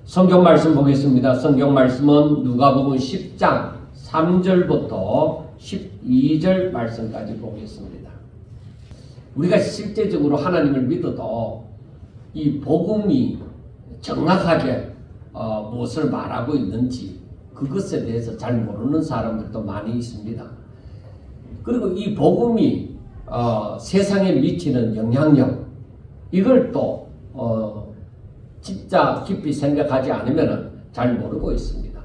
성경 말씀 보겠습니다. 성경 말씀은 누가복음 10장 3절부터 12절 말씀까지 보겠습니다. 우리가 실제적으로 하나님을 믿어도 이 복음이 정확하게 무엇을 말하고 있는지 그것에 대해서 잘 모르는 사람들도 많이 있습니다. 그리고 이 복음이 세상에 미치는 영향력, 이걸 또 진짜 깊이 생각하지 않으면 잘 모르고 있습니다.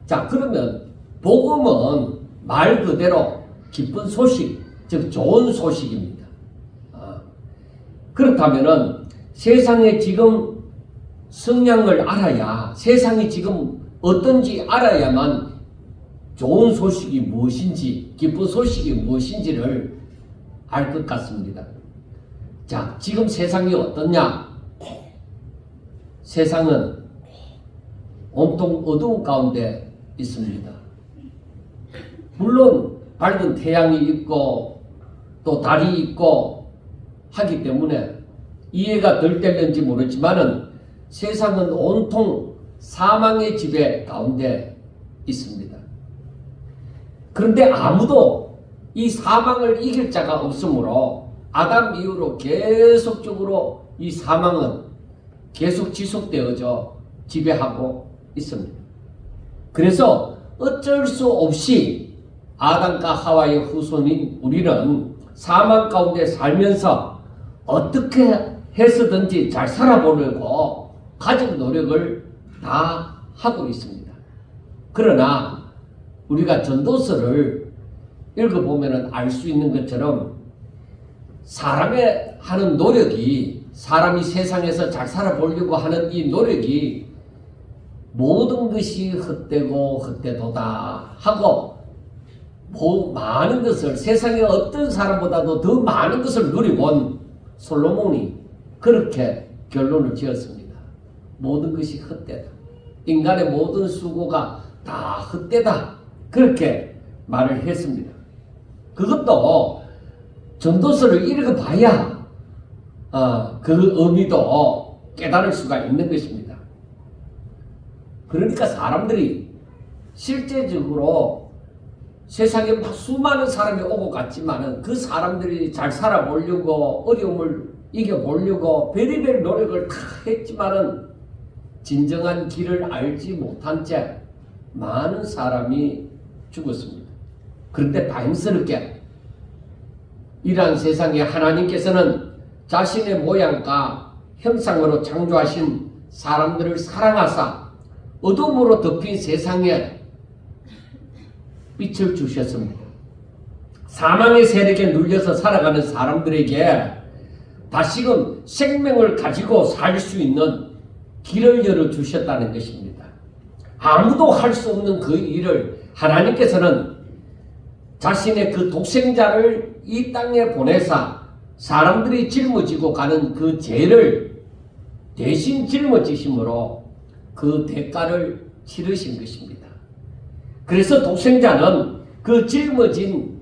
자, 그러면 복음은 말 그대로 기쁜 소식, 즉 좋은 소식입니다. 그렇다면은 세상에 지금 성향을 알아야, 세상이 지금 어떤지 알아야만 좋은 소식이 무엇인지, 기쁜 소식이 무엇인지를 알 것 같습니다. 자, 지금 세상이 어떻냐? 세상은 온통 어두운 가운데 있습니다. 물론 밝은 태양이 있고 또 달이 있고 하기 때문에 이해가 덜 될는지 모르지만은 세상은 온통 사망의 지배 가운데 있습니다. 그런데 아무도 이 사망을 이길 자가 없으므로 아담 이후로 계속적으로 이 사망은 계속 지속되어져 지배하고 있습니다. 그래서 어쩔 수 없이 아담과 하와의 후손인 우리는 사망 가운데 살면서 어떻게 해서든지 잘 살아보려고 가진 노력을 다 하고 있습니다. 그러나 우리가 전도서를 읽어보면 알 수 있는 것처럼 사람의 하는 노력이, 사람이 세상에서 잘 살아보려고 하는 이 노력이 모든 것이 헛되고 헛되도다 하고 많은 것을, 세상의 어떤 사람보다도 더 많은 것을 누리고 온 솔로몬이 그렇게 결론을 지었습니다. 모든 것이 헛되다. 인간의 모든 수고가 다 헛되다. 그렇게 말을 했습니다. 그것도 전도서를 읽어봐야 그 의미도 깨달을 수가 있는 것입니다. 그러니까 사람들이 실제적으로 세상에 수많은 사람이 오고 갔지만은 그 사람들이 잘 살아보려고 어려움을 이겨보려고 별의별 노력을 다 했지만은 진정한 길을 알지 못한 채 많은 사람이 죽었습니다. 그런데 다행스럽게 이러한 세상에 하나님께서는 자신의 모양과 형상으로 창조하신 사람들을 사랑하사 어둠으로 덮인 세상에 빛을 주셨습니다. 사망의 세력에 눌려서 살아가는 사람들에게 다시금 생명을 가지고 살 수 있는 길을 열어주셨다는 것입니다. 아무도 할 수 없는 그 일을 하나님께서는 자신의 그 독생자를 이 땅에 보내사 사람들이 짊어지고 가는 그 죄를 대신 짊어지심으로 그 대가를 치르신 것입니다. 그래서 독생자는 그 짊어진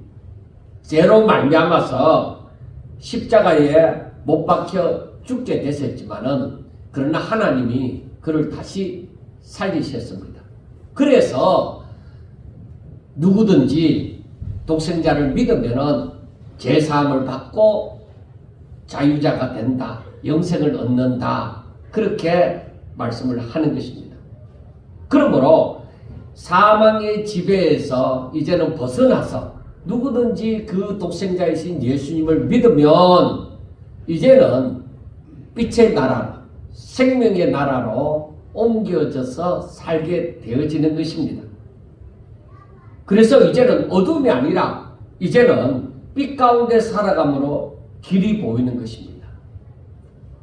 죄로 말미암아서 십자가에 못 박혀 죽게 됐었지만은 그러나 하나님이 그를 다시 살리셨습니다. 그래서 누구든지 독생자를 믿으면은 죄사함을 받고 자유자가 된다, 영생을 얻는다, 그렇게 말씀을 하는 것입니다. 그러므로 사망의 지배에서 이제는 벗어나서 누구든지 그 독생자이신 예수님을 믿으면 이제는 빛의 나라, 생명의 나라로 옮겨져서 살게 되어지는 것입니다. 그래서 이제는 어둠이 아니라 이제는 빛 가운데 살아감으로 길이 보이는 것입니다.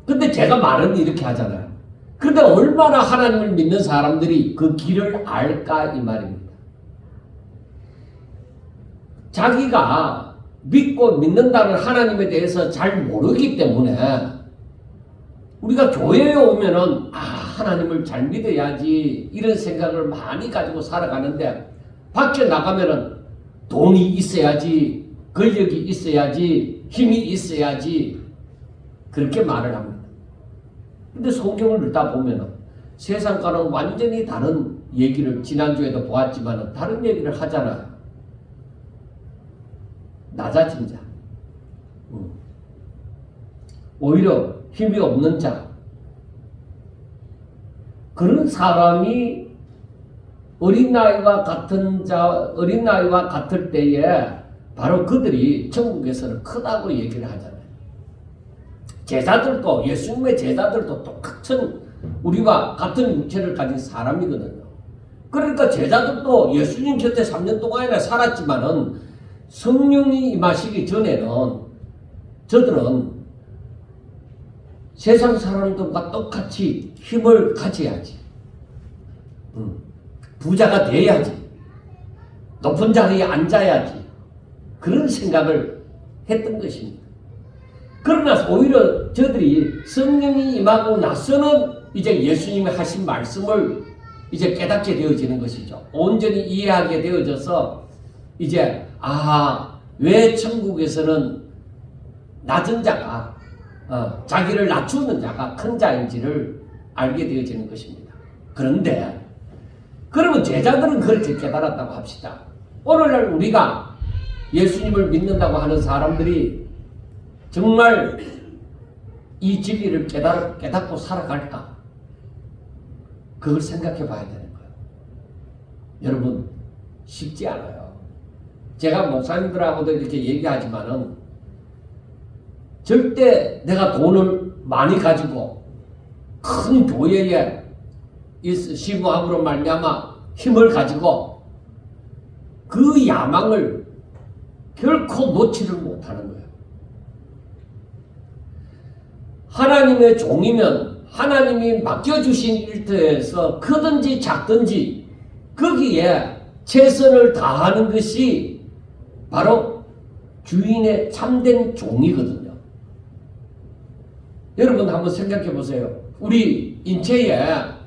근데 제가 말은 이렇게 하잖아요. 그런데 얼마나 하나님을 믿는 사람들이 그 길을 알까 이 말입니다. 자기가 믿고 믿는다는 하나님에 대해서 잘 모르기 때문에 우리가 교회에 오면은 하나님을 잘 믿어야지 이런 생각을 많이 가지고 살아가는데 밖에 나가면은 돈이 있어야지, 권력이 있어야지, 힘이 있어야지 그렇게 말을 합니다. 근데 성경을 읽다 보면은 세상과는 완전히 다른 얘기를 지난주에도 보았지만 다른 얘기를 하잖아요. 낮아진 자. 오히려 힘이 없는 자. 그런 사람이 어린아이와 같을 때에 바로 그들이 천국에서는 크다고 얘기를 하잖아요. 제자들도, 예수님의 제자들도 똑같은 우리와 같은 육체를 가진 사람이거든요. 그러니까 제자들도 예수님 곁에 3년 동안이나 살았지만은 성령이 임하시기 전에는 저들은 세상 사람들과 똑같이 힘을 가져야지. 부자가 돼야지. 높은 자리에 앉아야지. 그런 생각을 했던 것입니다. 그러나 오히려 저들이 성령이 임하고 나서는 이제 예수님이 하신 말씀을 이제 깨닫게 되어지는 것이죠. 온전히 이해하게 되어져서 이제 왜 천국에서는 낮은 자가 자기를 낮추는 자가 큰 자인지를 알게 되어지는 것입니다. 그런데 그러면 제자들은 그렇게 깨달았다고 합시다. 오늘날 우리가 예수님을 믿는다고 하는 사람들이 정말 이 진리를 깨닫고 살아갈까? 그걸 생각해 봐야 되는 거예요. 여러분, 쉽지 않아요. 제가 목사님들하고도 이렇게 얘기하지만은 절대 내가 돈을 많이 가지고 큰 교회에 시무함으로 말미암아 힘을 가지고 그 야망을 결코 놓지를 못하는 거예요. 하나님의 종이면 하나님이 맡겨주신 일터에서 크든지 작든지 거기에 최선을 다하는 것이 바로 주인의 참된 종이거든요. 여러분 한번 생각해 보세요. 우리 인체에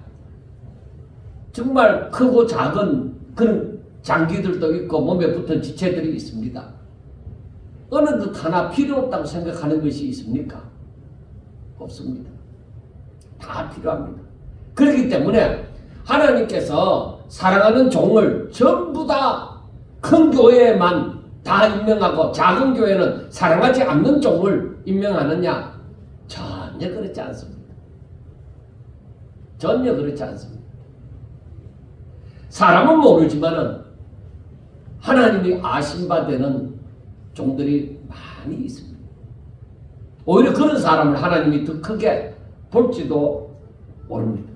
정말 크고 작은 그런 장기들도 있고 몸에 붙은 지체들이 있습니다. 어느 것 하나 필요 없다고 생각하는 것이 있습니까? 없습니다. 다 필요합니다. 그렇기 때문에 하나님께서 사랑하는 종을 전부 다 큰 교회에만 다 임명하고 작은 교회는 사랑하지 않는 종을 임명하느냐? 전혀 그렇지 않습니다. 전혀 그렇지 않습니다. 사람은 모르지만은 하나님이 아신 바 되는 종들이 많이 있습니다. 오히려 그런 사람을 하나님이 더 크게 볼지도 모릅니다.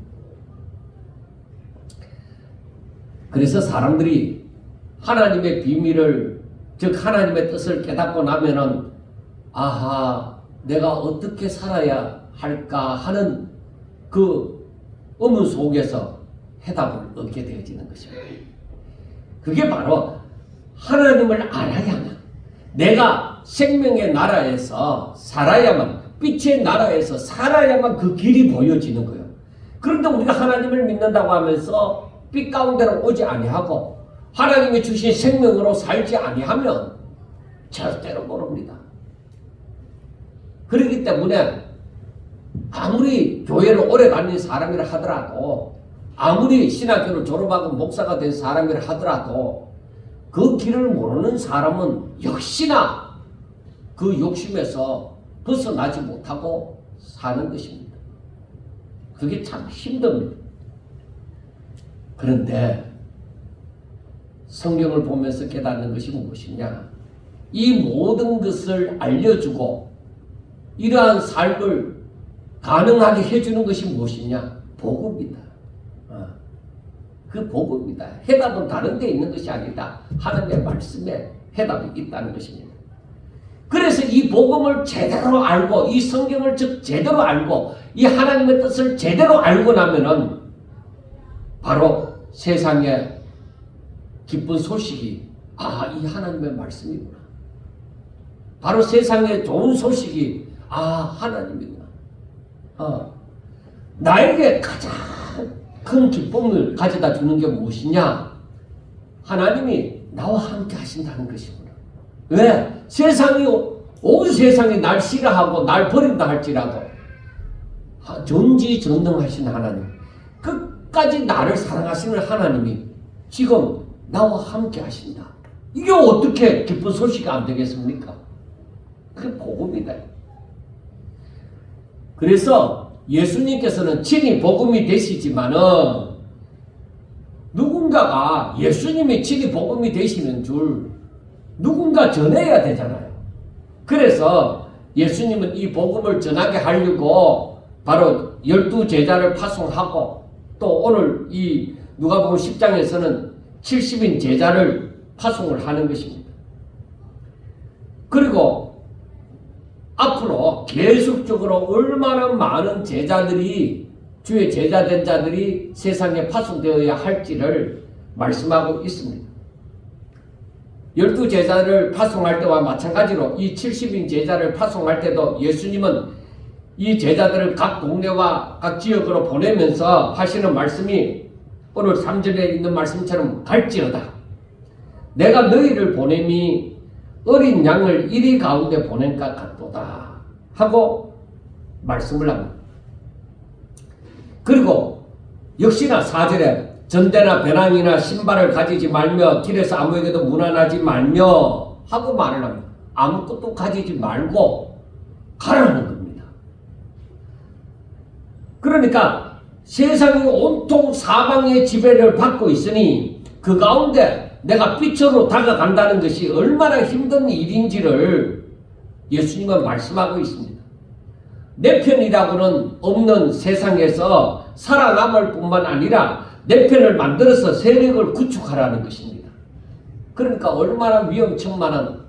그래서 사람들이 하나님의 비밀을, 즉 하나님의 뜻을 깨닫고 나면은 내가 어떻게 살아야 할까 하는 그 의문 속에서 해답을 얻게 되어지는 것입니다. 그게 바로 하나님을 알아야만, 내가 생명의 나라에서 살아야만, 빛의 나라에서 살아야만 그 길이 보여지는 거예요. 그런데 우리가 하나님을 믿는다고 하면서 빛 가운데로 오지 아니하고 하나님이 주신 생명으로 살지 아니하면 절대로 모릅니다. 그렇기 때문에 아무리 교회를 오래 다닌 사람이라 하더라도, 아무리 신학교를 졸업하고 목사가 된 사람이라 하더라도 그 길을 모르는 사람은 역시나 그 욕심에서 벗어나지 못하고 사는 것입니다. 그게 참 힘듭니다. 그런데 성경을 보면서 깨닫는 것이 무엇이냐? 이 모든 것을 알려주고 이러한 삶을 가능하게 해주는 것이 무엇이냐? 복음이다. 그 복음이다. 해답은 다른 데 있는 것이 아니다. 하나님의 말씀에 해답이 있다는 것입니다. 그래서 이 복음을 제대로 알고, 이 성경을 즉 제대로 알고, 이 하나님의 뜻을 제대로 알고 나면은 바로 세상에 기쁜 소식이 이 하나님의 말씀이구나. 바로 세상에 좋은 소식이 하나님이구나. 나에게 가장 큰 기쁨을 가져다 주는 게 무엇이냐? 하나님이 나와 함께 하신다는 것이구나. 왜? 온 세상이 날 싫어하고 날 버린다 할지라도 전지전능하신 하나님, 그 끝까지 나를 사랑하시는 하나님이 지금 나와 함께 하신다. 이게 어떻게 기쁜 소식이 안 되겠습니까? 그게 복음이다. 그래서 예수님께서는 친히 복음이 되시지만은 누군가가 예수님이 친히 복음이 되시는 줄 누군가 전해야 되잖아요. 그래서 예수님은 이 복음을 전하게 하려고 바로 12제자를 파송하고 또 오늘 이 누가복음 10장에서는 70인 제자를 파송을 하는 것입니다. 그리고 앞으로 계속적으로 얼마나 많은 제자들이 주의 제자된 자들이 세상에 파송되어야 할지를 말씀하고 있습니다. 12제자를 파송할 때와 마찬가지로 이 70인 제자를 파송할 때도 예수님은 이 제자들을 각 동네와 각 지역으로 보내면서 하시는 말씀이 오늘 3절에 있는 말씀처럼 갈지어다. 내가 너희를 보냄이 어린 양을 이리 가운데 보낸 것 같도다 하고 말씀을 합니다. 그리고 역시나 4절에 전대나 배낭이나 신발을 가지지 말며 길에서 아무에게도 무난하지 말며 하고 말을 합니다. 아무것도 가지지 말고 가라는 겁니다. 그러니까 세상이 온통 사방의 지배를 받고 있으니 그 가운데 내가 빛으로 다가간다는 것이 얼마나 힘든 일인지를 예수님은 말씀하고 있습니다. 내 편이라고는 없는 세상에서 살아남을 뿐만 아니라 내 편을 만들어서 세력을 구축하라는 것입니다. 그러니까 얼마나 위험천만한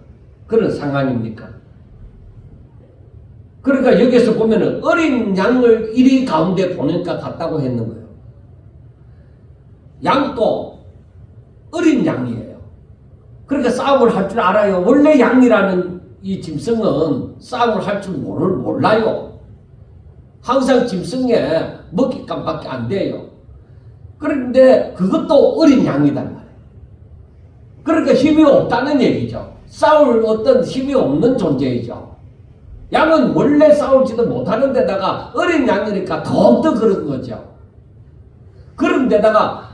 그런 상황입니까? 그러니까 여기서 보면은 어린 양을 이리 가운데 보낸 것 같다고 했는 거예요. 양도 어린 양이에요. 그러니까 싸움을 할 줄 알아요. 원래 양이라는 이 짐승은 싸움을 할 줄 몰라요. 항상 짐승에 먹잇감밖에 안 돼요. 그런데 그것도 어린 양이단 말이에요. 그러니까 힘이 없다는 얘기죠. 싸울 어떤 힘이 없는 존재이죠. 양은 원래 싸울지도 못하는 데다가 어린 양이니까 더욱더 그런 거죠. 그런 데다가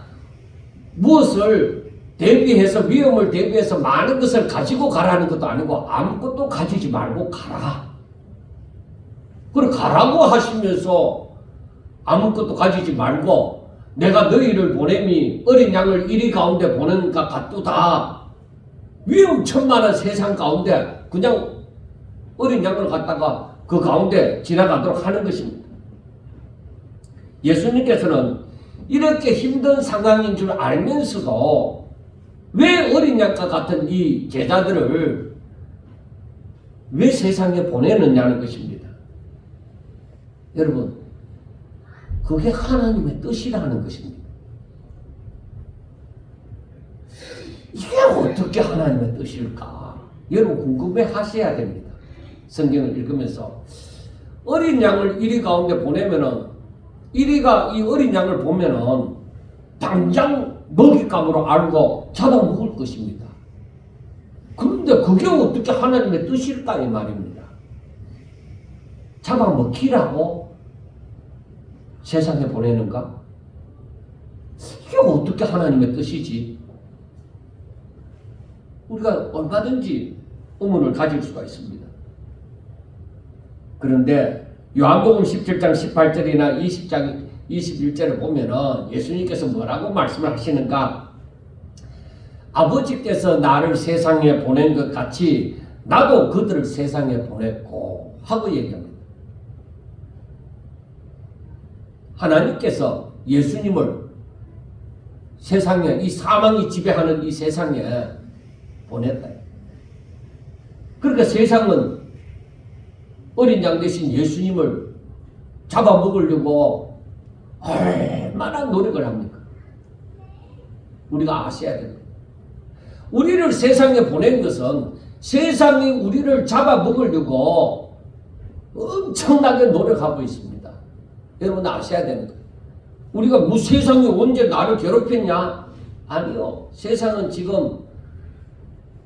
무엇을 대비해서 위험을 대비해서 많은 것을 가지고 가라는 것도 아니고 아무것도 가지지 말고 가라. 그리고 가라고 하시면서 아무것도 가지지 말고 내가 너희를 보냄이 어린 양을 이리 가운데 보낸 것 같도다. 위험천만한 세상 가운데 그냥 어린 양을 갖다가 그 가운데 지나가도록 하는 것입니다. 예수님께서는 이렇게 힘든 상황인 줄 알면서도 왜 어린 양과 같은 이 제자들을 왜 세상에 보내느냐는 것입니다. 여러분, 그게 하나님의 뜻이라는 것입니다. 이게 어떻게 하나님의 뜻일까? 여러분 궁금해 하셔야 됩니다. 성경을 읽으면서 어린 양을 이리 가운데 보내면은 이리가 이 어린 양을 보면은 당장 먹잇감으로 알고 잡아먹을 것입니다. 그런데 그게 어떻게 하나님의 뜻일까 이 말입니다. 잡아먹히라고 세상에 보내는가? 이게 어떻게 하나님의 뜻이지? 우리가 얼마든지 의문을 가질 수가 있습니다. 그런데 요한복음 17장 18절이나 20장 21절을 보면은 예수님께서 뭐라고 말씀을 하시는가? 아버지께서 나를 세상에 보낸 것 같이 나도 그들을 세상에 보냈고 하고 얘기합니다. 하나님께서 예수님을 세상에 이 사망이 지배하는 이 세상에 보냈다. 그러니까 세상은 어린 양 대신 예수님을 잡아먹으려고 얼마나 노력을 합니까? 우리가 아셔야 됩니다. 우리를 세상에 보낸 것은 세상이 우리를 잡아먹으려고 엄청나게 노력하고 있습니다. 여러분 아셔야 됩니다. 우리가 세상이 언제 나를 괴롭혔냐? 아니요. 세상은 지금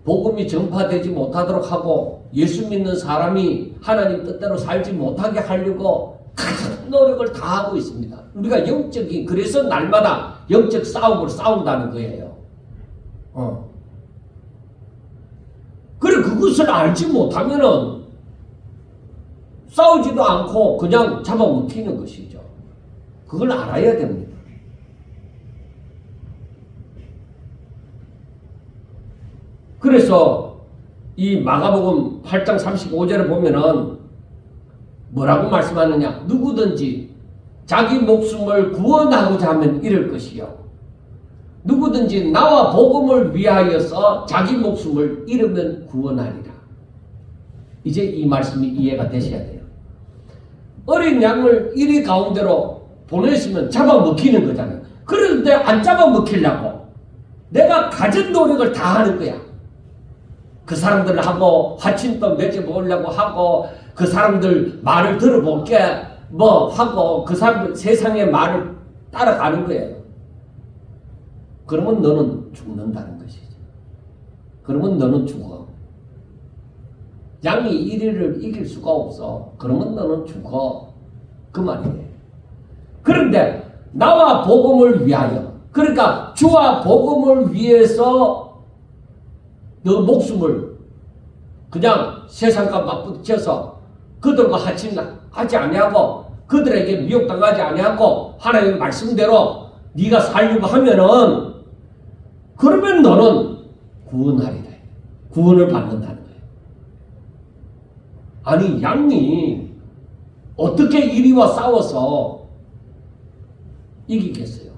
복음이 전파되지 못하도록 하고 예수 믿는 사람이 하나님 뜻대로 살지 못하게 하려고 큰 노력을 다 하고 있습니다. 우리가 영적인, 그래서 날마다 영적 싸움을 싸운다는 거예요. 그래, 그것을 알지 못하면은 싸우지도 않고 그냥 잡아먹히는 것이죠. 그걸 알아야 됩니다. 그래서 이 마가복음 8장 35절에 보면은 뭐라고 말씀하느냐? 누구든지 자기 목숨을 구원하고자 하면 잃을 것이요. 누구든지 나와 복음을 위하여서 자기 목숨을 잃으면 구원하리라. 이제 이 말씀이 이해가 되셔야 돼요. 어린 양을 이리 가운데로 보내시면 잡아먹히는 거잖아요. 그런데 안 잡아먹히려고 내가 가진 노력을 다 하는 거야. 그 사람들하고 화친도 맺어보려고 하고 그 사람들 말을 들어볼게 뭐 하고 그 사람들 세상의 말을 따라가는 거예요. 그러면 너는 죽는다는 것이죠. 그러면 너는 죽어. 양이 이리를 이길 수가 없어. 그러면 너는 죽어. 그 말이에요. 그런데 나와 복음을 위하여, 그러니까 주와 복음을 위해서 너 목숨을 그냥 세상과 맞붙여서 그들과 하지 아니하고 그들에게 미혹당하지 아니하고 하나님의 말씀대로 네가 살려고 하면은 그러면 너는 구원하리라. 구원을 받는다는 거예요. 아니, 양이 어떻게 이리와 싸워서 이기겠어요?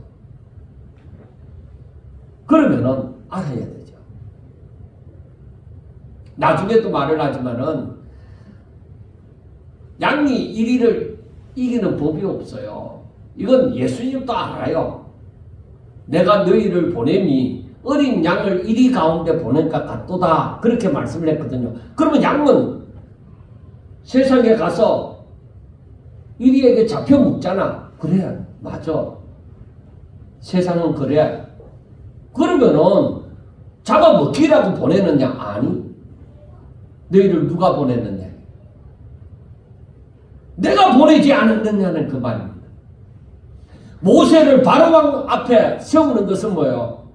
그러면은 알아야 되죠. 나중에 또 말을 하지만은 양이 이리를 이기는 법이 없어요. 이건 예수님도 알아요. 내가 너희를 보냄이 어린 양을 이리 가운데 보낸것 같도다. 그렇게 말씀을 했거든요. 그러면 양은 세상에 가서 이리에게 잡혀 먹잖아. 그래, 맞아. 세상은 그래. 그러면은 잡아먹기라고 보내느냐? 아니. 너희를 누가 보냈느냐? 내가 보내지 않았느냐는 그 말입니다. 모세를 바로왕 앞에 세우는 것은 뭐예요?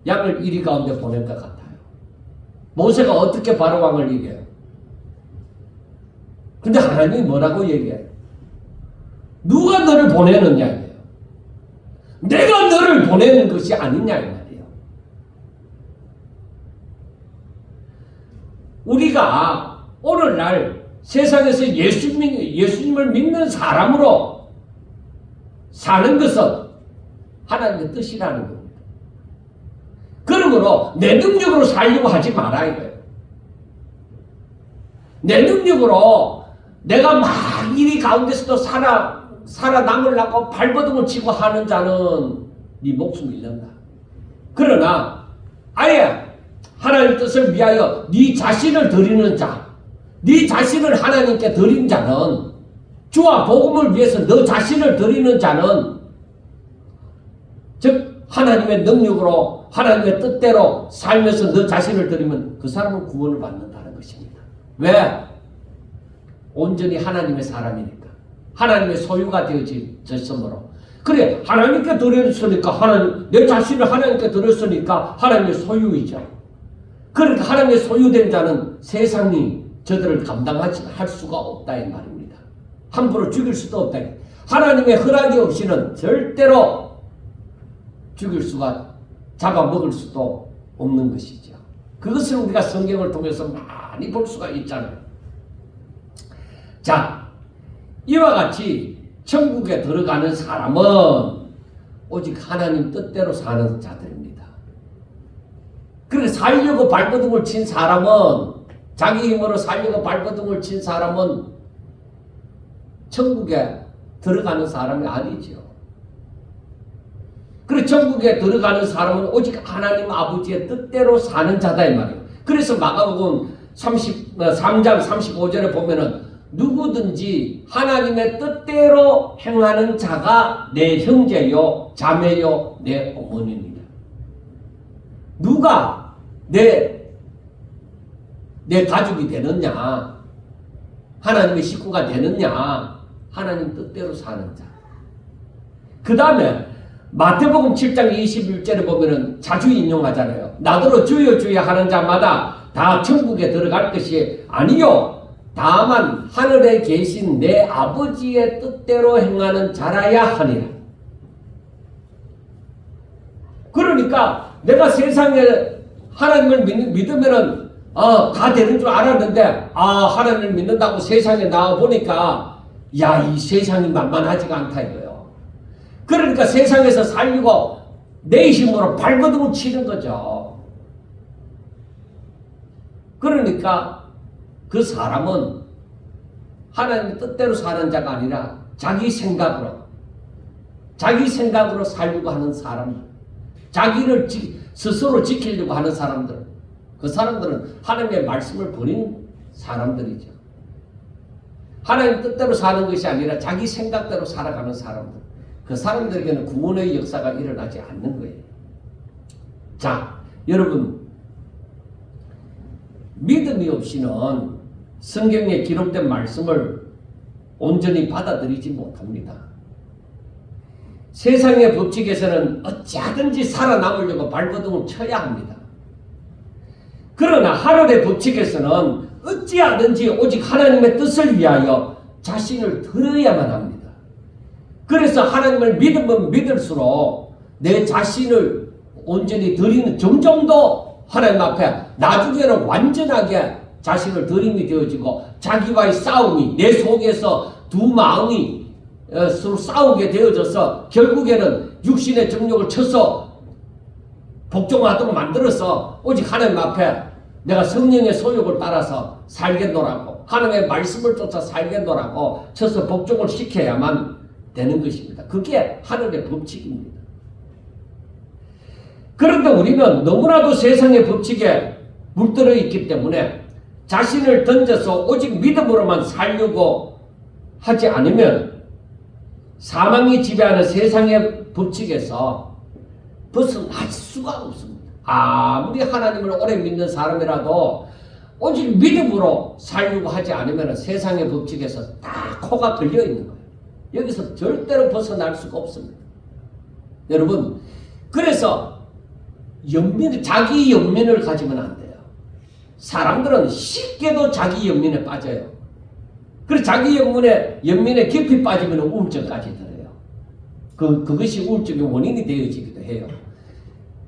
양을 이리 가운데 보낼 것 같아요. 모세가 어떻게 바로왕을 이겨요? 근데 하나님이 뭐라고 얘기해요? 누가 너를 보내느냐 이래요. 내가 너를 보내는 것이 아니냐 이 말이에요. 우리가 오늘날 세상에서 예수님을 믿는 사람으로 사는 것은 하나님의 뜻이라는 겁니다. 그러므로 내 능력으로 살려고 하지 마라 이거예요. 내 능력으로 내가 막 이리 가운데서도 살아남으려고 발버둥을 치고 하는 자는 네 목숨 잃는다. 그러나 아예 하나님 뜻을 위하여 네 자신을 드리는 자, 네 자신을 하나님께 드린 자는, 주와 복음을 위해서 너 자신을 드리는 자는, 즉 하나님의 능력으로 하나님의 뜻대로 살면서 너 자신을 드리면 그 사람은 구원을 받는다는 것입니다. 왜? 온전히 하나님의 사람이니까. 하나님의 소유가 되어졌으므로. 그래, 하나님께 드렸으니까 내 자신을 하나님께 드렸으니까 하나님의 소유이죠. 그러니까 하나님의 소유된 자는 세상이 저들을 감당하지 할 수가 없다 이 말입니다. 함부로 죽일 수도 없다. 하나님의 허락이 없이는 절대로 죽일 수가, 잡아먹을 수도 없는 것이죠. 그것을 우리가 성경을 통해서 많이 볼 수가 있잖아요. 자, 이와 같이 천국에 들어가는 사람은 오직 하나님 뜻대로 사는 자들입니다. 그렇게 살려고 발버둥을 친 사람은, 자기 힘으로 살려고 발버둥을 친 사람은 천국에 들어가는 사람이 아니죠. 그리고 천국에 들어가는 사람은 오직 하나님 아버지의 뜻대로 사는 자다 이 말이에요. 그래서 마가복음 3장 35절에 보면은 누구든지 하나님의 뜻대로 행하는 자가 내 형제요 자매요 내 어머니입니다. 누가 내 가족이 되느냐, 하나님의 식구가 되느냐 하나님 뜻대로 사는 자. 그 다음에 마태복음 7장 21절에 보면은 자주 인용하잖아요. 나더러 주여 주여 하는 자마다 다 천국에 들어갈 것이 아니요 다만 하늘에 계신 내 아버지의 뜻대로 행하는 자라야 하니라. 그러니까 내가 세상에 하나님을 믿으면은 다 되는 줄 알았는데 하나님을 믿는다고 세상에 나와 보니까 야, 이 세상이 만만하지가 않다 이거예요. 그러니까 세상에서 살려고 내 힘으로 발버둥을 치는 거죠. 그러니까 그 사람은 하나님의 뜻대로 사는 자가 아니라 자기 생각으로 살려고 하는 사람들, 자기를 스스로 지키려고 하는 사람들, 그 사람들은 하나님의 말씀을 버린 사람들이죠. 하나님 뜻대로 사는 것이 아니라 자기 생각대로 살아가는 사람들, 그 사람들에게는 구원의 역사가 일어나지 않는 거예요. 자, 여러분, 믿음이 없이는 성경에 기록된 말씀을 온전히 받아들이지 못합니다. 세상의 법칙에서는 어찌하든지 살아남으려고 발버둥을 쳐야 합니다. 그러나 하늘의 법칙에서는 어찌하든지 오직 하나님의 뜻을 위하여 자신을 드려야만 합니다. 그래서 하나님을 믿으면 믿을수록 내 자신을 온전히 드리는 점점 더 하나님 앞에 나중에는 완전하게 자신을 드림이 되어지고 자기와의 싸움이 내 속에서 두 마음이 서로 싸우게 되어져서 결국에는 육신의 정욕을 쳐서 복종하도록 만들어서 오직 하나님 앞에 내가 성령의 소욕을 따라서 살겠노라고 하나님의 말씀을 쫓아 살겠노라고 쳐서 복종을 시켜야만 되는 것입니다. 그게 하늘의 법칙입니다. 그런데 우리는 너무나도 세상의 법칙에 물들어 있기 때문에 자신을 던져서 오직 믿음으로만 살려고 하지 않으면 사망이 지배하는 세상의 법칙에서 벗어날 수가 없습니다. 아무리 하나님을 오래 믿는 사람이라도 오직 믿음으로 살려고 하지 않으면 세상의 법칙에서 다 코가 걸려 있는 거예요. 여기서 절대로 벗어날 수가 없습니다. 여러분, 그래서 자기 연민을 가지면 안 돼요. 사람들은 쉽게도 자기 연민에 빠져요. 그래서 자기 연민에 깊이 빠지면 우울증까지 들어요. 그것이 우울증의 원인이 되어지기도 해요.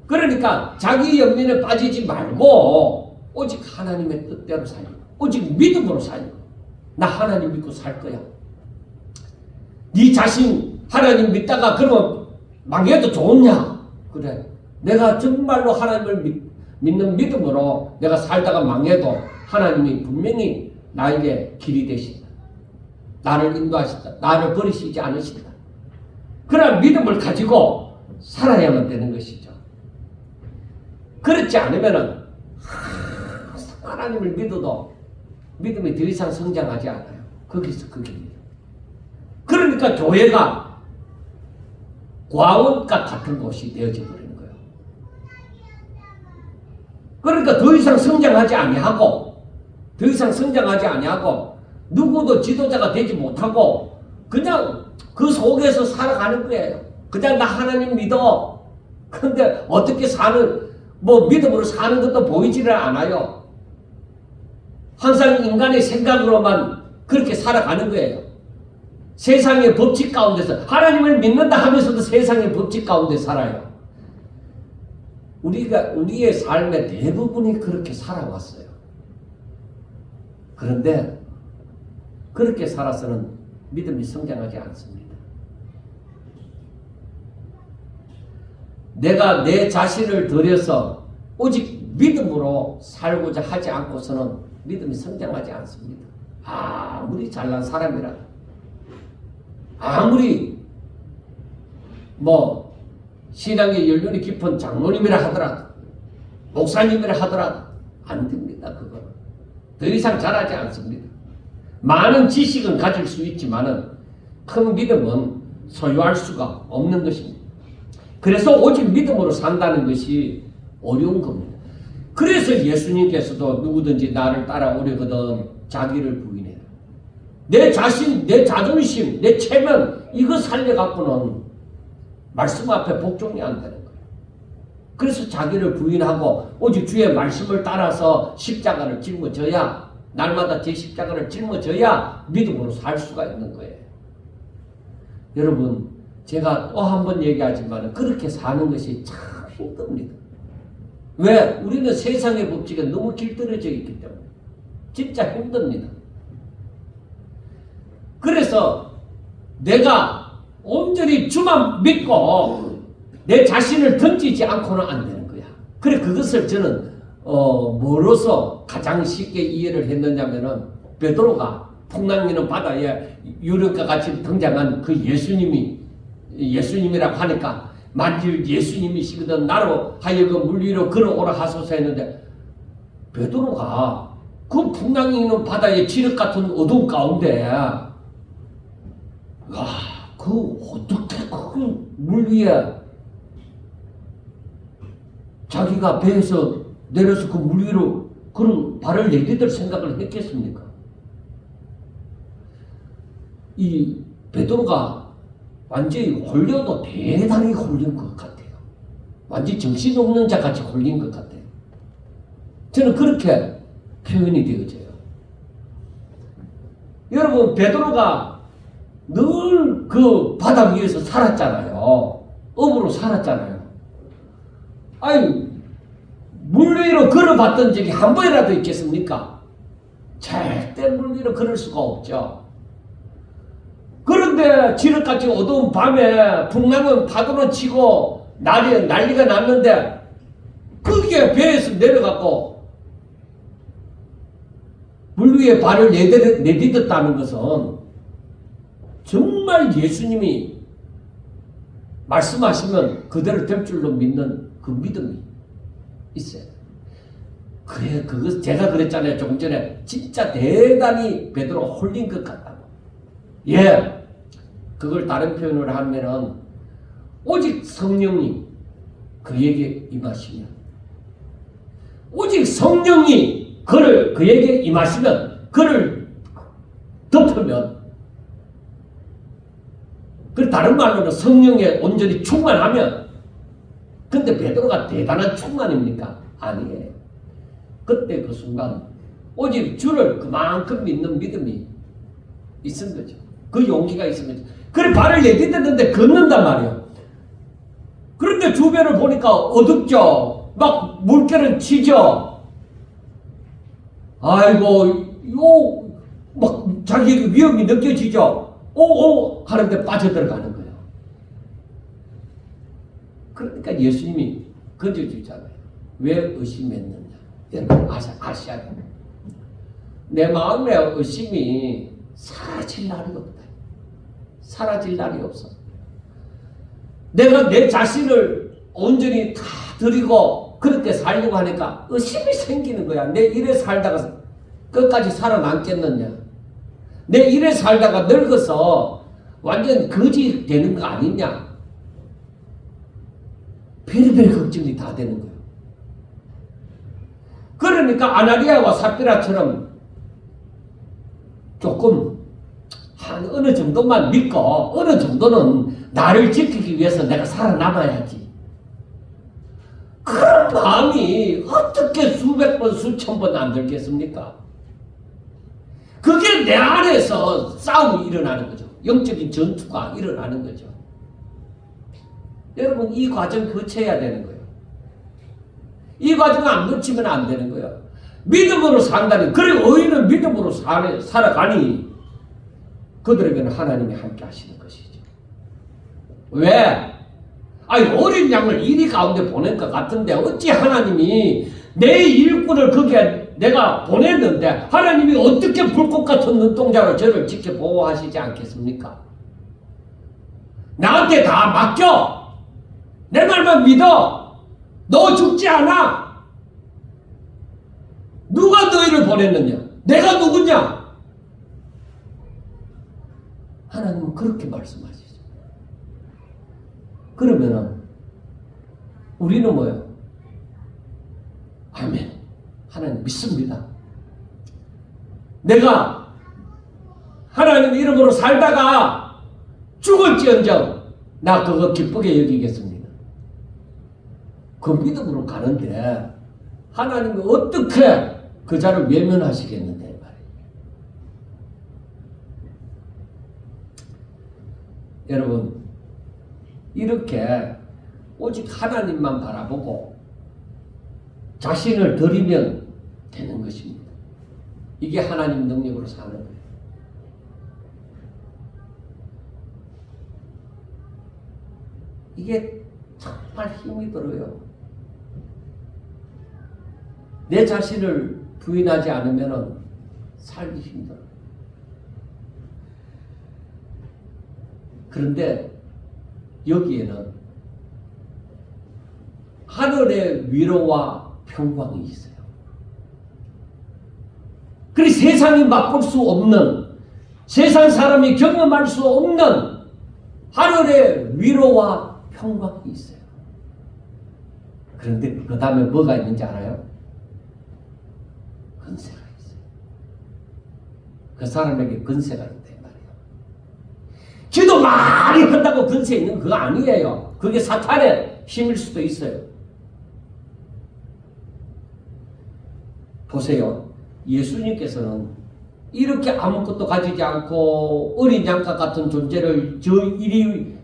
그러니까 자기 연민에 빠지지 말고 오직 하나님의 뜻대로 살고 오직 믿음으로 살고 나 하나님 믿고 살 거야. 네 자신 하나님 믿다가 그러면 망해도 좋냐? 그래. 내가 정말로 하나님을 믿는 믿음으로 내가 살다가 망해도 하나님이 분명히 나에게 길이 되신다. 나를 인도하신다. 나를 버리시지 않으신다. 그런 믿음을 가지고 살아야만 되는 것이죠. 그렇지 않으면은 하나님을 믿어도 믿음이 더 이상 성장하지 않아요. 거기서 거기입니다. 그러니까 교회가 과원과 같은 곳이 되어져 버리는 거예요. 그러니까 더 이상 성장하지 아니하고 누구도 지도자가 되지 못하고 그냥 그 속에서 살아가는 거예요. 그냥 나 하나님 믿어. 근데 어떻게 믿음으로 사는 것도 보이지를 않아요. 항상 인간의 생각으로만 그렇게 살아가는 거예요. 세상의 법칙 가운데서 하나님을 믿는다 하면서도 세상의 법칙 가운데 살아요. 우리의 삶의 대부분이 그렇게 살아왔어요. 그런데 그렇게 살아서는 믿음이 성장하지 않습니다. 내가 내 자신을 들여서 오직 믿음으로 살고자 하지 않고서는 믿음이 성장하지 않습니다. 아무리 잘난 사람이라도 아무리 신앙의 연륜이 깊은 장로님이라 하더라도 목사님이라 하더라도 안 됩니다. 그거는 더 이상 잘하지 않습니다. 많은 지식은 가질 수 있지만은 큰 믿음은 소유할 수가 없는 것입니다. 그래서 오직 믿음으로 산다는 것이 어려운 겁니다. 그래서 예수님께서도 누구든지 나를 따라오려거든 자기를 부인해라. 내 자신, 내 자존심, 내 체면 이거 살려갖고는 말씀 앞에 복종이 안 되는 거예요. 그래서 자기를 부인하고 오직 주의 말씀을 따라서 십자가를 짊어져야, 날마다 제 십자가를 짊어져야 믿음으로 살 수가 있는 거예요. 여러분, 제가 또 한 번 얘기하지만 그렇게 사는 것이 참 힘듭니다. 왜? 우리는 세상의 법칙에 너무 길들여져 있기 때문에 진짜 힘듭니다. 그래서 내가 온전히 주만 믿고 내 자신을 던지지 않고는 안 되는 거야. 그래, 그것을 저는 뭐로서 가장 쉽게 이해를 했느냐면은, 베드로가 풍랑이는 바다에 유령과 같이 등장한 그 예수님이라고 하니까, 만일 예수님이시거든 나로 하여금 물 위로 걸어오라 하소서 했는데, 베드로가 그 풍랑이 있는 바다의 지륵 같은 어두운 가운데, 어떻게 그 물 위에 자기가 배에서 내려서 그 물 위로 그런 발을 내디딜 생각을 했겠습니까? 이 베드로가 완전히 홀려도 대단히 홀린 것 같아요. 완전히 정신없는 자 같이 홀린 것 같아요. 저는 그렇게 표현이 되어져요. 여러분, 베드로가 늘 그 바다 위에서 살았잖아요. 업으로 살았잖아요. 아니, 물 위로 걸어봤던 적이 한 번이라도 있겠습니까? 절대 물 위로 걸을 수가 없죠. 그런데 지륵같이 어두운 밤에 풍랑은 파도는 치고 난리가 났는데, 그게 배에서 내려갖고 물 위에 발을 내딛었다는 것은 정말 예수님이 말씀하시면 그대로 될 줄로 믿는 그 믿음이 있어요. 그래, 그거 제가 그랬잖아요. 조금 전에 진짜 대단히 베드로 홀린 것 같다고. 예, 그걸 다른 표현으로 하면은 오직 성령이 그에게 임하시면, 오직 성령이 그에게 임하시면, 그를 덮으면, 그 다른 말로는 성령에 온전히 충만하면. 근데 베드로가 대단한 충만입니까? 아니에요. 그때 그 순간 오직 주를 그만큼 믿는 믿음이 있은 거죠. 그 용기가 있으면. 그래, 발을 내딛었는데 걷는단 말이에요. 그런데 주변을 보니까 어둡죠. 막 물결은 치죠. 아이고, 막 자기에게 위험이 느껴지죠. 오오 하는데 빠져들어가는 거예요. 그러니까 예수님이 건져주잖아요. 왜 의심했느냐? 여러분 아셔야 돼요. 내 마음의 의심이 사라질 날이 없다. 사라질 날이 없어. 내가 내 자신을 온전히 다 드리고 그렇게 살려고 하니까 의심이 생기는 거야. 내 일에 살다가 끝까지 살아남겠느냐? 내 일에 살다가 늙어서 완전 거지 되는 거 아니냐? 별별 걱정이 다 되는 거예요. 그러니까 아나니아와 삽비라처럼 조금 한 어느 정도만 믿고 어느 정도는 나를 지키기 위해서 내가 살아남아야지. 그런 마음이 어떻게 수백 번 수천 번 안 들겠습니까? 그게 내 안에서 싸움이 일어나는 거죠. 영적인 전투가 일어나는 거죠. 여러분, 이 과정 거쳐야 되는 거예요. 이 과정을 안 거치면 안 되는 거예요. 믿음으로 산다니. 그래, 의인은 믿음으로 살아가니 그들에게는 하나님이 함께 하시는 것이죠. 왜? 아니, 어린 양을 이리 가운데 보낸 것 같은데 어찌 하나님이 내 일꾼을 거기에 내가 보냈는데 하나님이 어떻게 불꽃 같은 눈동자로 저를 지켜 보호하시지 않겠습니까? 나한테 다 맡겨. 내 말만 믿어. 너 죽지 않아. 누가 너희를 보냈느냐? 내가 누구냐? 하나님은 그렇게 말씀하시죠. 그러면은 우리는 뭐예요? 아멘. 하나님 믿습니다. 내가 하나님 이름으로 살다가 죽을지언정 나 그거 기쁘게 여기겠습니다. 그 믿음으로 가는데 하나님이 어떻게 그 자를 외면하시겠는데 말이에요. 여러분 이렇게 오직 하나님만 바라보고 자신을 드리면 되는 것입니다. 이게 하나님 능력으로 사는 거예요. 이게 정말 힘이 들어요. 내 자신을 부인하지 않으면 살기 힘들어요. 그런데 여기에는 하늘의 위로와 평강이 있어요. 그리 세상이 맛볼 수 없는, 세상 사람이 경험할 수 없는 하늘의 위로와 평강이 있어요. 그런데 그 다음에 뭐가 있는지 알아요? 근세가 있어요. 그 사람에게 근세가 있다 말이에요. 기도 많이 한다고 근세 있는 그거 아니에요. 그게 사탄의 힘일 수도 있어요. 보세요. 예수님께서는 이렇게 아무것도 가지지 않고 어린 양과 같은 존재를 저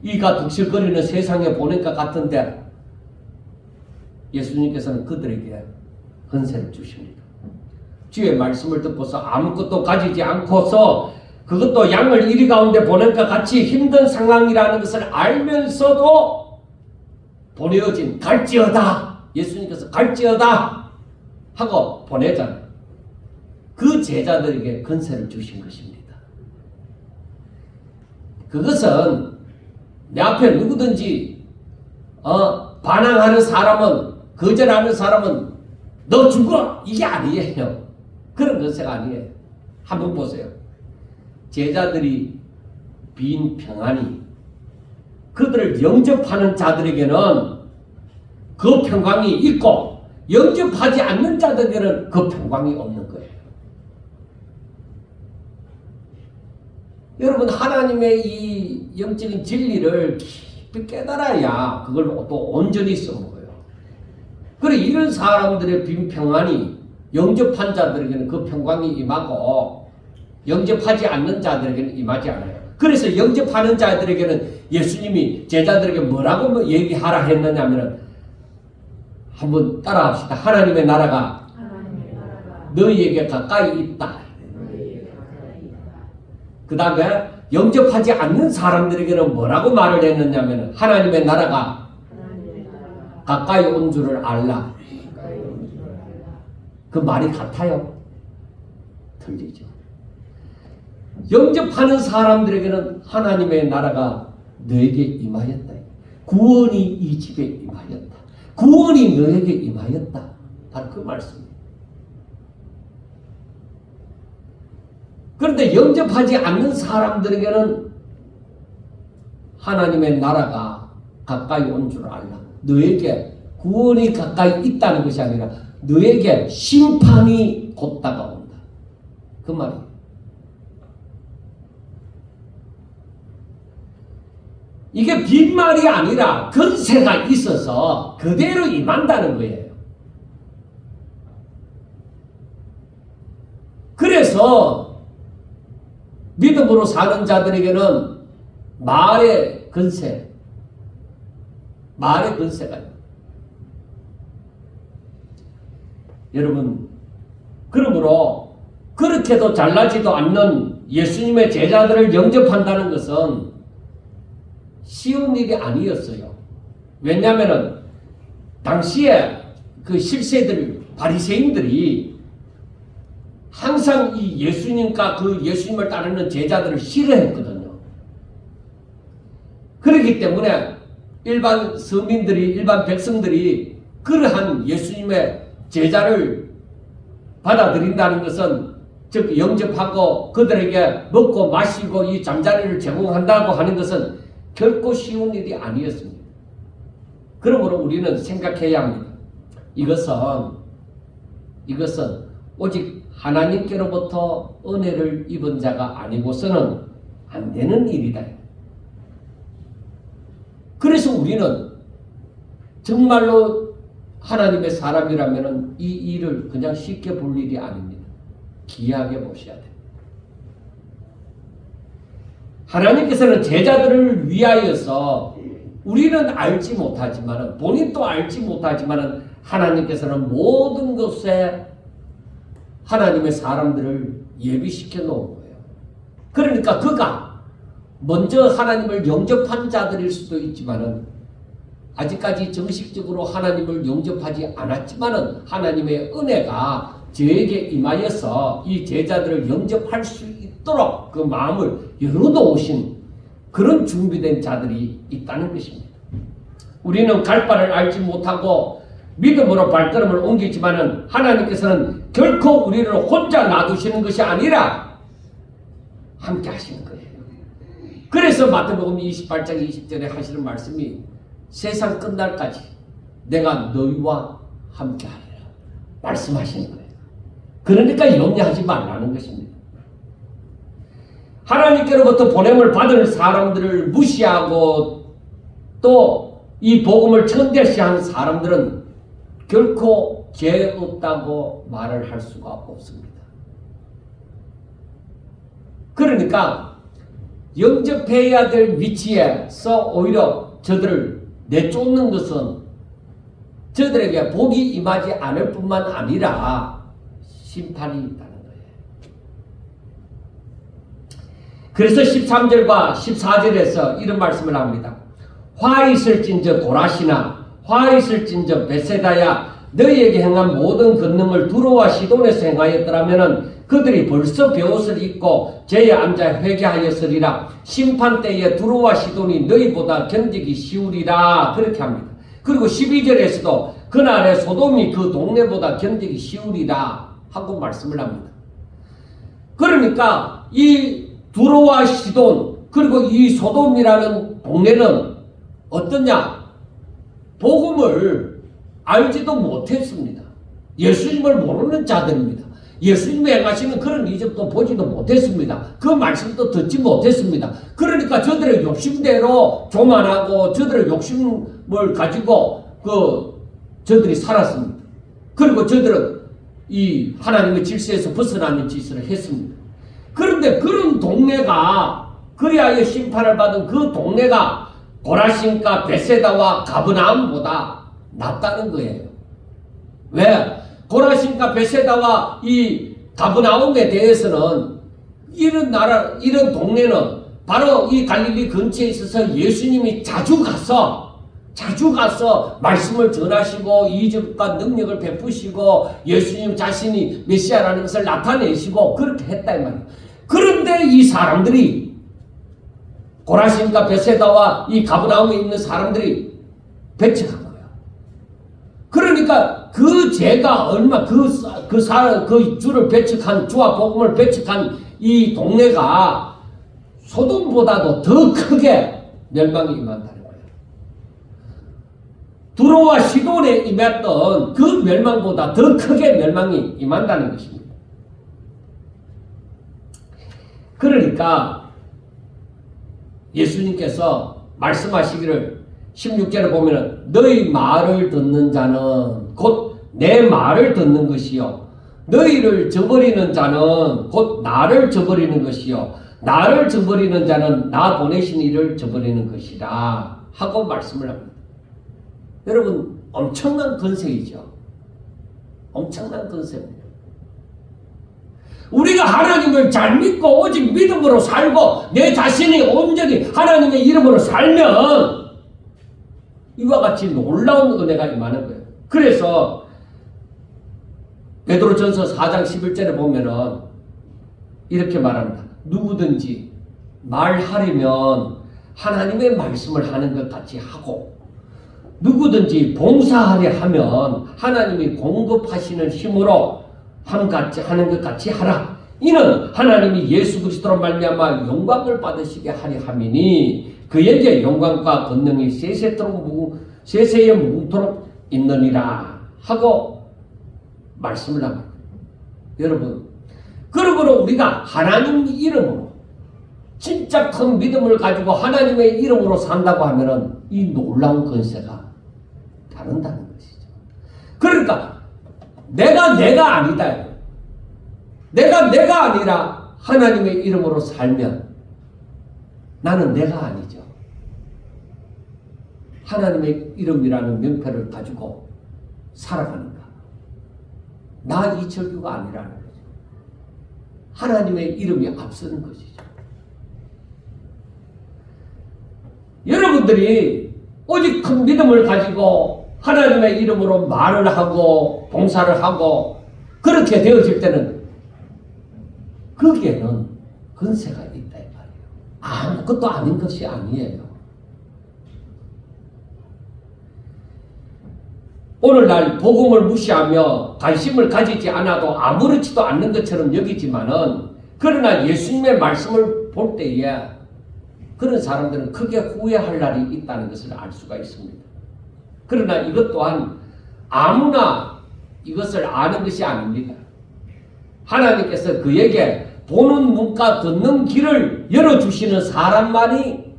이가 득실거리는 세상에 보낸 것 같은데 예수님께서는 그들에게 근세를 주십니다. 주의 말씀을 듣고서 아무것도 가지지 않고서 그것도 양을 이리 가운데 보낸 것 같이 힘든 상황이라는 것을 알면서도 보내어진 갈지어다. 예수님께서 갈지어다 하고 보내잖아요. 그 제자들에게 근세를 주신 것입니다. 그것은 내 앞에 누구든지 반항하는 사람은, 거절하는 사람은 너 죽어! 이게 아니에요. 그런 근세가 아니에요. 한번 보세요. 제자들이 빈 평안이 그들을 영접하는 자들에게는 그 평강이 있고 영접하지 않는 자들에게는 그 평강이 없는 거예요. 여러분 하나님의 이 영적인 진리를 깊이 깨달아야 그걸 또 온전히 써먹어요. 그래 이런 사람들의 빈 평안이 영접한 자들에게는 그 평강이 임하고 영접하지 않는 자들에게는 임하지 않아요. 그래서 영접하는 자들에게는 예수님이 제자들에게 뭐라고 얘기하라 했느냐면 한번 따라합시다. 하나님의 나라가 너희에게 가까이 있다. 그 다음에 영접하지 않는 사람들에게는 뭐라고 말을 했느냐면 하나님의 나라가 가까이 온 줄을 알라. 그 말이 같아요? 틀리죠. 영접하는 사람들에게는 하나님의 나라가 너에게 임하였다. 구원이 이 집에 임하였다. 구원이 너에게 임하였다. 바로 그 말씀입니다. 그런데 영접하지 않는 사람들에게는 하나님의 나라가 가까이 온 줄 알라. 너에게 구원이 가까이 있다는 것이 아니라 너에게 심판이 곧 다가온다. 그 말이에요. 이게 빈말이 아니라 근세가 있어서 그대로 임한다는 거예요. 그래서 믿음으로 사는 자들에게는 말의 근세가 있어요. 여러분, 그러므로 그렇게도 잘나지도 않는 예수님의 제자들을 영접한다는 것은 쉬운 일이 아니었어요. 왜냐하면 당시에 그 실세들, 바리새인들이 항상 이 예수님과 그 예수님을 따르는 제자들을 싫어했거든요. 그렇기 때문에 일반 서민들이, 일반 백성들이 그러한 예수님의 제자를 받아들인다는 것은 즉 영접하고 그들에게 먹고 마시고 이 잠자리를 제공한다고 하는 것은 결코 쉬운 일이 아니었습니다. 그러므로 우리는 생각해야 합니다. 이것은 오직 하나님께로부터 은혜를 입은 자가 아니고서는 안 되는 일이다. 그래서 우리는 정말로 하나님의 사람이라면 이 일을 그냥 쉽게 볼 일이 아닙니다. 귀하게 보셔야 돼요. 하나님께서는 제자들을 위하여서 우리는 알지 못하지만 본인도 알지 못하지만 하나님께서는 모든 것에 하나님의 사람들을 예비시켜 놓은 거예요. 그러니까 그가 먼저 하나님을 영접한 자들일 수도 있지만 아직까지 정식적으로 하나님을 영접하지 않았지만 하나님의 은혜가 저에게 임하여서 이 제자들을 영접할 수 있도록 그 마음을 열어놓으신 그런 준비된 자들이 있다는 것입니다. 우리는 갈 바를 알지 못하고 믿음으로 발걸음을 옮기지만 하나님께서는 결코 우리를 혼자 놔두시는 것이 아니라 함께 하시는 거예요. 그래서 마태복음 28장 20절에 하시는 말씀이 세상 끝날까지 내가 너희와 함께 하리라 말씀하시는 거예요. 그러니까 염려하지 말라는 것입니다. 하나님께로부터 보냄을 받을 사람들을 무시하고 또 이 복음을 천대시한 사람들은 결코 죄 없다고 말을 할 수가 없습니다. 그러니까 영접해야 될 위치에서 오히려 저들을 내쫓는 것은 저들에게 복이 임하지 않을 뿐만 아니라 심판이 있다는 거예요. 그래서 13절과 14절에서 이런 말씀을 합니다. 화 있을진저 고라시나 화 있을진저 베세다야 너희에게 행한 모든 권능을 두로와 시돈에서 행하였더라면 그들이 벌써 베옷을 입고 제에 앉아 회개하였으리라. 심판 때에 두로와 시돈이 너희보다 견디기 쉬우리라. 그렇게 합니다. 그리고 12절에서도 그날에 소돔이 그 동네보다 견디기 쉬우리라 하고 말씀을 합니다. 그러니까 이 두로와 시돈 그리고 이 소돔이라는 동네는 어떠냐? 복음을 알지도 못했습니다. 예수님을 모르는 자들입니다. 예수님이 행하시는 그런 이적도 보지도 못했습니다. 그 말씀도 듣지 못했습니다. 그러니까 저들의 욕심대로 교만하고 저들의 욕심을 가지고 저들이 살았습니다. 그리고 저들은 이 하나님의 질서에서 벗어나는 짓을 했습니다. 그런데 그런 동네가 그리하여 심판을 받은 그 동네가 고라신과 베세다와 가브나움보다 낫다는 거예요. 왜? 고라신과 베세다와 이 가브나움에 대해서는 이런 동네는 바로 이 갈릴리 근처에 있어서 예수님이 자주 가서 말씀을 전하시고 이적과 능력을 베푸시고 예수님 자신이 메시아라는 것을 나타내시고 그렇게 했다 이 말이에요. 그런데 이 사람들이 고라신과 베세다와 이 가브나움에 있는 사람들이 배척한 거예요. 그러니까 그 죄가 얼마 그 주를 배척한 주와 복음을 배척한 이 동네가 소돔보다도 더 크게 멸망이 임한다는 거예요. 두로와 시돈에 임했던 그 멸망보다 더 크게 멸망이 임한다는 것입니다. 그러니까 예수님께서 말씀하시기를 16절에 보면은 너희 말을 듣는 자는 곧 내 말을 듣는 것이요 너희를 저버리는 자는 곧 나를 저버리는 것이요 나를 저버리는 자는 나 보내신 이를 저버리는 것이라 하고 말씀을 합니다. 여러분 엄청난 건세이죠. 엄청난 건세입니다. 우리가 하나님을 잘 믿고 오직 믿음으로 살고 내 자신이 온전히 하나님의 이름으로 살면 이와 같이 놀라운 은혜가 임하는 거예요. 그래서 베드로전서 4장 11절에 보면은 이렇게 말합니다. 누구든지 말하려면 하나님의 말씀을 하는 것 같이 하고 누구든지 봉사하려 하면 하나님이 공급하시는 힘으로 하는 것 같이 하라. 이는 하나님이 예수 그리스도로 말미암아 영광을 받으시게 하려 함이니 그에게 영광과 권능이 세세에 무궁토록 있느니라 하고 말씀을 합니다. 여러분, 그러므로 우리가 하나님 이름으로 진짜 큰 믿음을 가지고 하나님의 이름으로 산다고 하면은 이 놀라운 권세가 다른다는 것이죠. 그러니까 내가 아니다. 내가 아니라 하나님의 이름으로 살면 나는 내가 아니죠. 하나님의 이름이라는 명패를 가지고 살아가는가. 나 이철규가 아니라는 거죠. 하나님의 이름이 앞서는 것이죠. 여러분들이 오직 큰 믿음을 가지고 하나님의 이름으로 말을 하고 봉사를 하고 그렇게 되어질 때는 거기에는 권세가 있다 이 말이에요. 아무것도 아닌 것이 아니에요. 오늘날 복음을 무시하며 관심을 가지지 않아도 아무렇지도 않는 것처럼 여기지만은 그러나 예수님의 말씀을 볼 때에 그런 사람들은 크게 후회할 날이 있다는 것을 알 수가 있습니다. 그러나 이것 또한 아무나 이것을 아는 것이 아닙니다. 하나님께서 그에게 보는 눈과 듣는 귀를 열어주시는 사람만이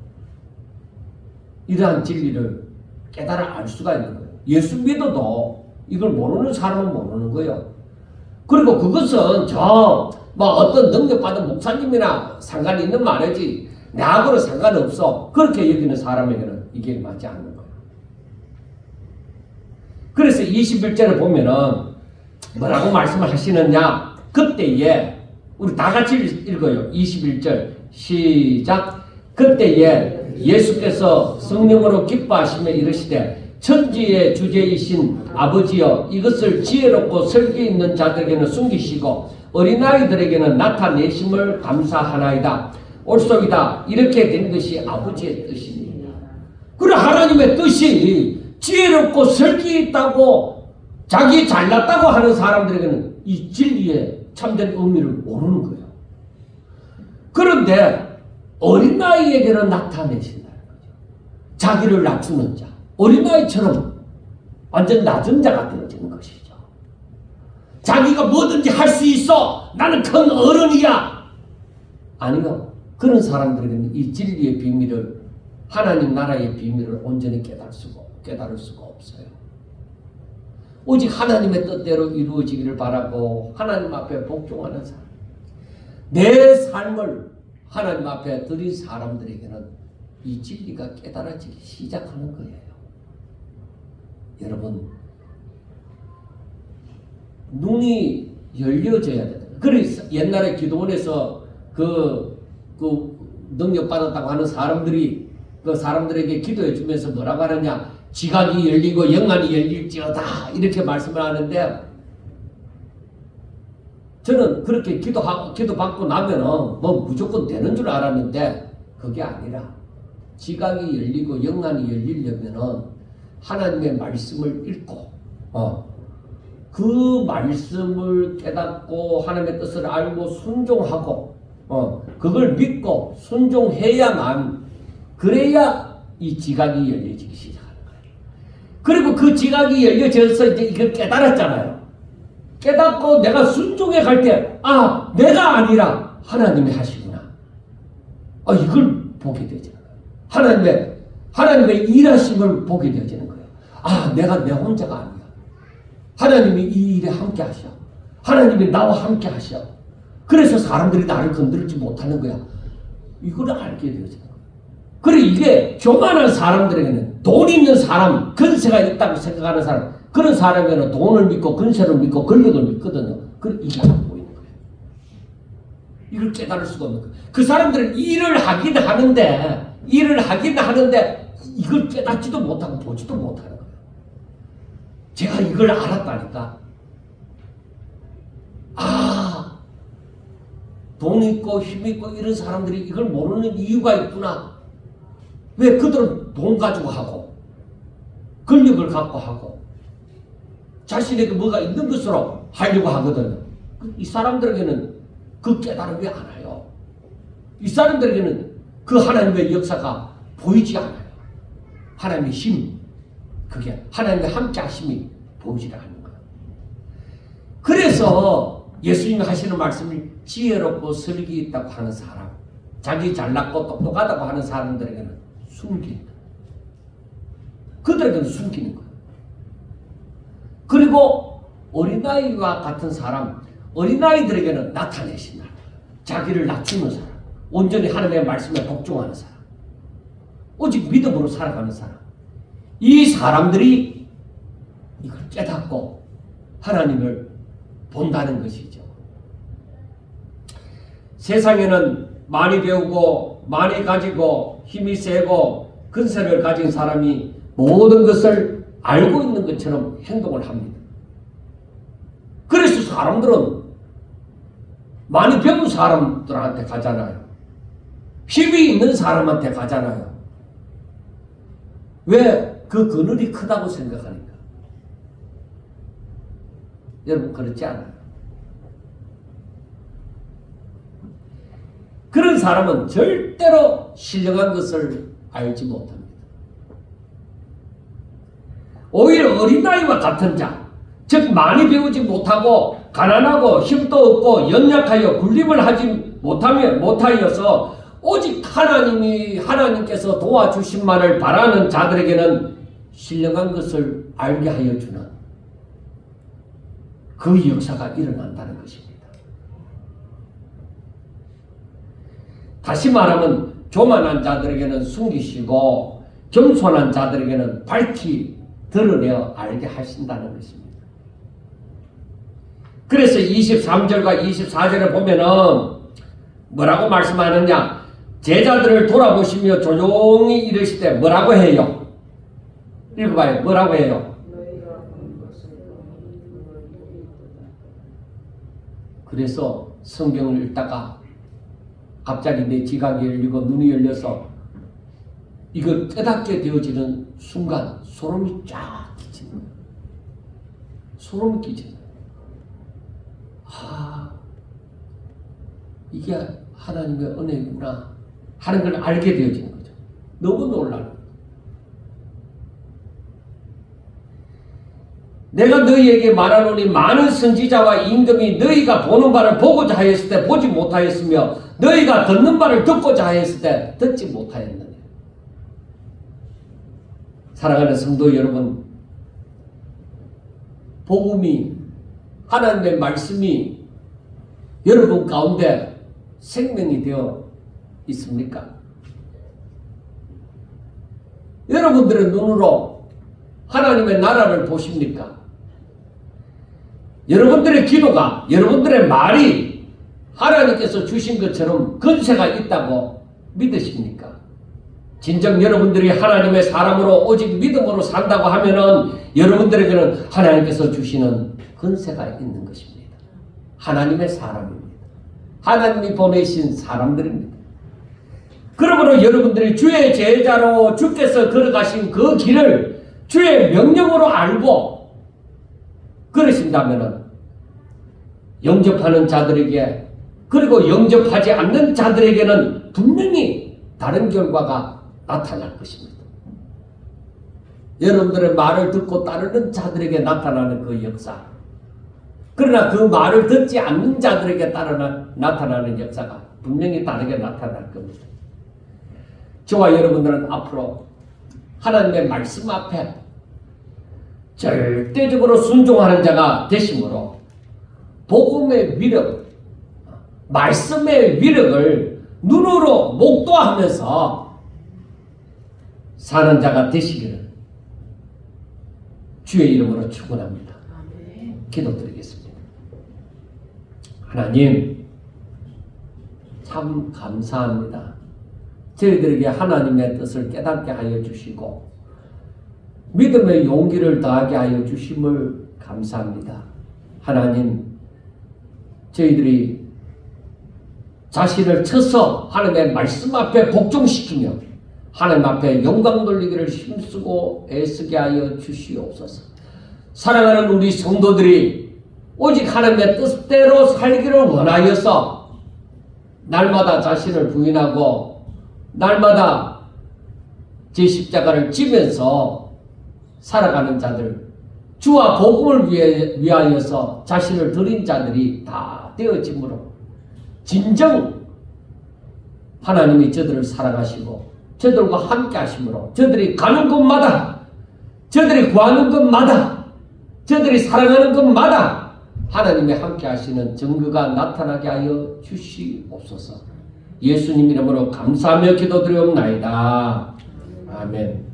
이러한 진리를 깨달아 알 수가 있는 거예요. 예수 믿어도 이걸 모르는 사람은 모르는 거예요. 그리고 그것은 어떤 능력받은 목사님이나 상관이 있는 말이지 나하고는 상관없어. 그렇게 여기는 사람에게는 이게 맞지 않는 거예요. 그래서 21절에 보면은 뭐라고 말씀을 하시느냐. 그때에 우리 다 같이 읽어요. 21절 시작. 그때에 예수께서 성령으로 기뻐하시며 이르시되 천지의 주제이신 아버지여 이것을 지혜롭고 설계 있는 자들에게는 숨기시고 어린아이들에게는 나타내심을 감사하나이다. 옳소이다. 이렇게 된 것이 아버지의 뜻입니다. 그래 하나님의 뜻이 지혜롭고 설계 있다고 자기 잘났다고 하는 사람들에게는 이 진리의 참된 의미를 모르는 거예요. 그런데 어린아이에게는 나타내신다는 거죠. 자기를 낮추는 자. 어린아이처럼 완전 낮은 자가 되어지는 것이죠. 자기가 뭐든지 할 수 있어. 나는 큰 어른이야. 아니요. 그런 사람들에게는 이 진리의 비밀을 하나님 나라의 비밀을 온전히 깨달을 수가 없어요. 오직 하나님의 뜻대로 이루어지기를 바라고 하나님 앞에 복종하는 사람. 내 삶을 하나님 앞에 드린 사람들에게는 이 진리가 깨달아지기 시작하는 거예요. 여러분, 눈이 열려져야 돼요. 그래서 옛날에 기도원에서 그 능력 받았다고 하는 사람들이 그 사람들에게 기도해 주면서 뭐라고 하느냐. 지각이 열리고 영안이 열릴지어다. 이렇게 말씀을 하는데 저는 그렇게 기도받고 나면은 뭐 무조건 되는 줄 알았는데 그게 아니라 지각이 열리고 영안이 열리려면은 하나님의 말씀을 읽고 그 말씀을 깨닫고 하나님의 뜻을 알고 순종하고 그걸 믿고 순종해야만 그래야 이 지각이 열려지기 시작하는 거예요. 그리고 그 지각이 열려져서 이제 이걸 깨달았잖아요. 깨닫고 내가 순종해 갈 때 내가 아니라 하나님이 하시구나. 이걸 보게 되잖아요. 하나님의 일하심을 보게 되어지는 거예요. 내가 내 혼자가 아니야. 하나님이 이 일에 함께 하셔. 하나님이 나와 함께 하셔. 그래서 사람들이 나를 건드리지 못하는 거야. 이걸 알게 되어지는 거예요. 그래 이게 교만한 사람들에게는 돈 있는 사람, 권세가 있다고 생각하는 사람, 그런 사람에게는 돈을 믿고 권세를 믿고 권력을 믿거든요. 그래 이게 안 보이는 거예요. 이걸 깨달을 수가 없는 거예요. 그 사람들은 일을 하긴 하는데 이걸 깨닫지도 못하고 보지도 못하는 거예요. 제가 이걸 알았다니까. 돈 있고 힘 있고 이런 사람들이 이걸 모르는 이유가 있구나. 왜 그들은 돈 가지고 하고 권력을 갖고 하고 자신에게 뭐가 있는 것으로 하려고 하거든요. 이 사람들에게는 그 깨달음이 안 와요. 이 사람들에게는 그 하나님의 역사가 보이지 않아요. 하나님의 힘, 그게 하나님의 함께 하심이 보이지 않는 거예요. 그래서 예수님이 하시는 말씀을 지혜롭고 설기 있다고 하는 사람, 자기 잘났고 똑똑하다고 하는 사람들에게는 숨기는 거예요. 그들에게는 숨기는 거예요. 그리고 어린아이와 같은 사람, 어린아이들에게는 나타내신다. 자기를 낮추는 사람, 온전히 하나님의 말씀에 복종하는 사람, 오직 믿음으로 살아가는 사람, 이 사람들이 이걸 깨닫고 하나님을 본다는 것이죠. 세상에는 많이 배우고 많이 가지고 힘이 세고 근세를 가진 사람이 모든 것을 알고 있는 것처럼 행동을 합니다. 그래서 사람들은 많이 배운 사람들한테 가잖아요. 힘이 있는 사람한테 가잖아요. 왜? 그 그늘이 크다고 생각하니까. 여러분 그렇지 않아요? 그런 사람은 절대로 신령한 것을 알지 못합니다. 오히려 어린아이와 같은 자, 즉 많이 배우지 못하고 가난하고 힘도 없고 연약하여 군림을 하지 못하여서 오직 하나님께서 도와주신만을 바라는 자들에게는 신령한 것을 알게 하여 주는 그 역사가 일어난다는 것입니다. 다시 말하면 교만한 자들에게는 숨기시고 겸손한 자들에게는 밝히 드러내어 알게 하신다는 것입니다. 그래서 23절과 24절에 보면은 뭐라고 말씀하느냐? 제자들을 돌아보시며 조용히 이르시되 뭐라고 해요? 읽어봐요. 뭐라고 해요? 그래서 성경을 읽다가 갑자기 내 지각이 열리고 눈이 열려서 이거 깨닫게 되어지는 순간 소름이 쫙 끼치는 거예요. 소름이 끼치는 거예요. 이게 하나님의 은혜구나 하는 걸 알게 되어지는 거죠. 너무 놀라는 거예요. 내가 너희에게 말하노니 많은 선지자와 임금이 너희가 보는 바를 보고자 하였을 때 보지 못하였으며 너희가 듣는 바를 듣고자 하였을 때 듣지 못하였느냐. 사랑하는 성도 여러분, 복음이 하나님의 말씀이 여러분 가운데 생명이 되어 있습니까? 여러분들의 눈으로 하나님의 나라를 보십니까? 여러분들의 기도가, 여러분들의 말이 하나님께서 주신 것처럼 권세가 있다고 믿으십니까? 진정 여러분들이 하나님의 사람으로 오직 믿음으로 산다고 하면은 여러분들에게는 하나님께서 주시는 권세가 있는 것입니다. 하나님의 사람입니다. 하나님이 보내신 사람들입니다. 그러므로 여러분들이 주의 제자로 주께서 걸어가신 그 길을 주의 명령으로 알고 그러신다면은 영접하는 자들에게 그리고 영접하지 않는 자들에게는 분명히 다른 결과가 나타날 것입니다. 여러분들의 말을 듣고 따르는 자들에게 나타나는 그 역사, 그러나 그 말을 듣지 않는 자들에게 나타나는 역사가 분명히 다르게 나타날 겁니다. 저와 여러분들은 앞으로 하나님의 말씀 앞에 절대적으로 순종하는 자가 되심으로 복음의 위력, 말씀의 위력을 눈으로 목도하면서 사는 자가 되시기를 주의 이름으로 축원합니다. 기도드리겠습니다. 하나님, 참 감사합니다. 저희들에게 하나님의 뜻을 깨닫게 하여 주시고 믿음의 용기를 더하게 하여 주심을 감사합니다. 하나님, 저희들이 자신을 쳐서 하나님의 말씀 앞에 복종시키며 하나님 앞에 영광 돌리기를 힘쓰고 애쓰게 하여 주시옵소서. 사랑하는 우리 성도들이 오직 하나님의 뜻대로 살기를 원하여서 날마다 자신을 부인하고 날마다 제 십자가를 지면서 살아가는 자들 주와 복음을 위하여서 자신을 드린 자들이 다 되어지므로 진정 하나님이 저들을 사랑하시고 저들과 함께 하시므로 저들이 가는 곳마다, 저들이 구하는 것마다, 저들이 사랑하는 것마다 하나님이 함께 하시는 증거가 나타나게 하여 주시옵소서. 예수님 이름으로 감사하며 기도드리옵나이다. 아멘.